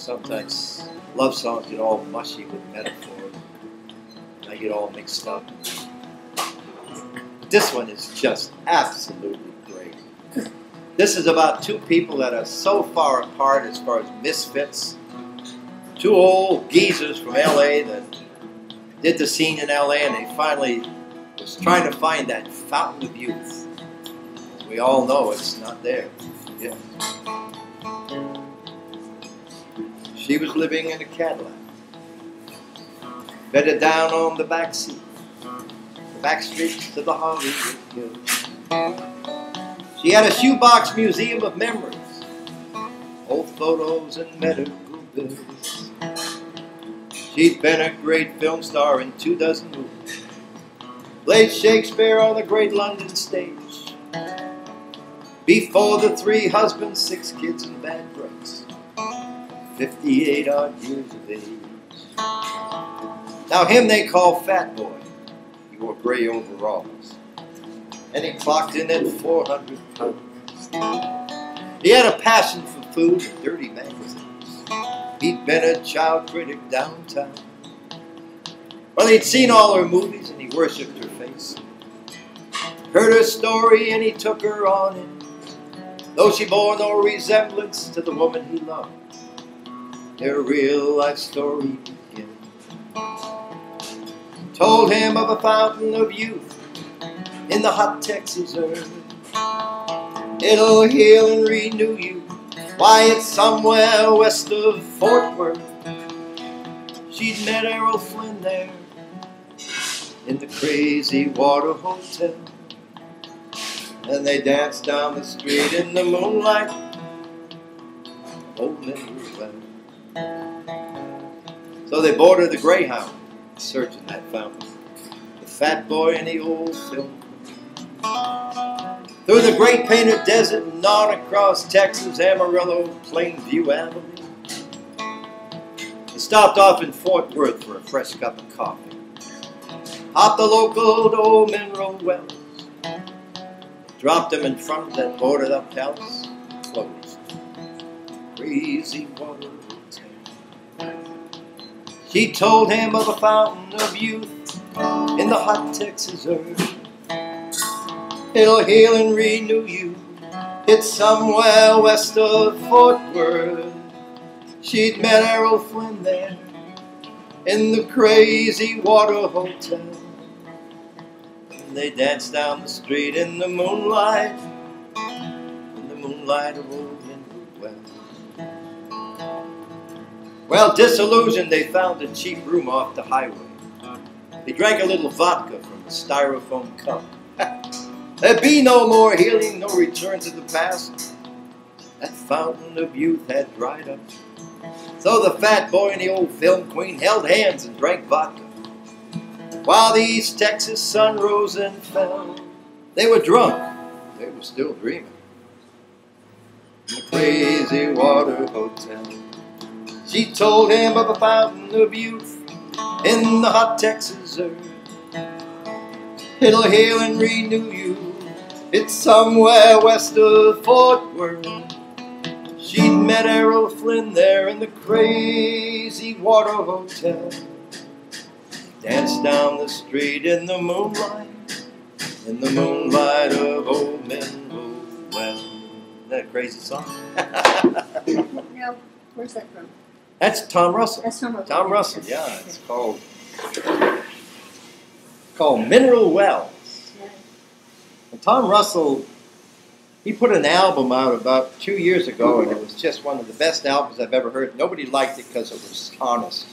Sometimes love songs get all mushy with metaphors. I get all mixed up. This one is just absolutely great. This is about two people that are so far apart as far as misfits. Two old geezers from LA that did the scene in LA, and they finally was trying to find that fountain of youth. We all know it's not there. Yeah. She was living in a Cadillac, bedded down on the back seat, the back streets of the Hollywood Hills. She had a shoebox museum of memories, old photos and medical bills. She'd been a great film star in 24 movies, played Shakespeare on the great London stage. Before the 3 husbands, 6 kids, and bad breaks, 58 odd years of age. Now him they call Fat Boy. He wore gray overalls, and he clocked in at 400 pounds. He had a passion for food and dirty magazines. He'd been a child critic downtown. Well, he'd seen all her movies and he worshipped her face. Heard her story and he took her on in, though she bore no resemblance to the woman he loved. Their real life story began. Told him of a fountain of youth in the hot Texas earth. It'll heal and renew you. Why, it's somewhere west of Fort Worth. She'd met Errol Flynn there in the Crazy Water Hotel, and they danced down the street in the moonlight. Old Mineral Well. So they boarded the Greyhound, searching that fountain. The Fat Boy and the old film. Through the great painted desert and on across Texas, Amarillo, Plainview Avenue. They stopped off in Fort Worth for a fresh cup of coffee. Hopped the local to Old Mineral Wells. Dropped him in front of that boarded up house. Closed. Crazy Water Hotel. She told him of a fountain of youth in the hot Texas earth. It'll heal and renew you. It's somewhere west of Fort Worth. She'd met Errol Flynn there in the Crazy Water Hotel. And they danced down the street in the moonlight of Old Mineral Well. Well, disillusioned, they found a cheap room off the highway. They drank a little vodka from a styrofoam cup. There'd be no more healing, no return to the past. That fountain of youth had dried up. So the Fat Boy and the old film queen held hands and drank vodka. While the East Texas sun rose and fell, they were drunk, they were still dreaming. In the Crazy Water Hotel, she told him of a fountain of youth in the hot Texas earth. It'll heal and renew you. It's somewhere west of Fort Worth. She'd met Errol Flynn there in the Crazy Water Hotel. Danced down the street in the moonlight of Old Mineral Well. Isn't that a crazy song? Now, where's that from? That's Tom Russell. That's Tom Russell. Tom Russell, yeah. It's called Mineral Wells. And Tom Russell, he put an album out about 2 years ago, and it was just one of the best albums I've ever heard. Nobody liked it because it was honest.